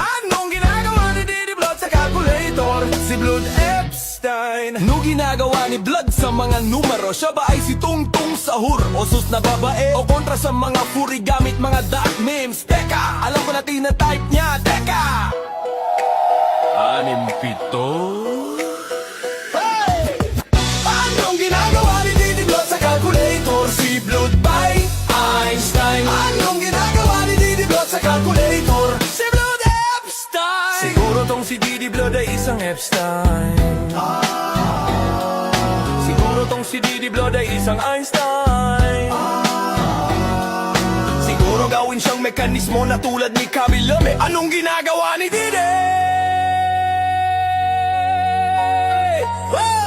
Anong ginagawa ni Didi Blood sa calculator? Si Blood Epstein. Ano ginagawa ni Blood sa mga numero? Siya ba ay si Tungtung Sahur? O sus na babae? O kontra sa mga furry gamit mga dark memes? Teka, alam ko na tina-type niya. Teka! 6-7 Hey! Anong ginagawa ni Didi Blood sa calculator? Si Blood by Einstein. Anong ginagawa ni Didi Blood sa calculator? Si Blood Epstein. Siguro tong si Didi Blood ay isang Epstein. Siguro tong si Didi Blood ay isang Einstein. Siguro gawin siyang mekanismo na tulad ni Kabilame. Anong ginagawa ni Didi? Hey!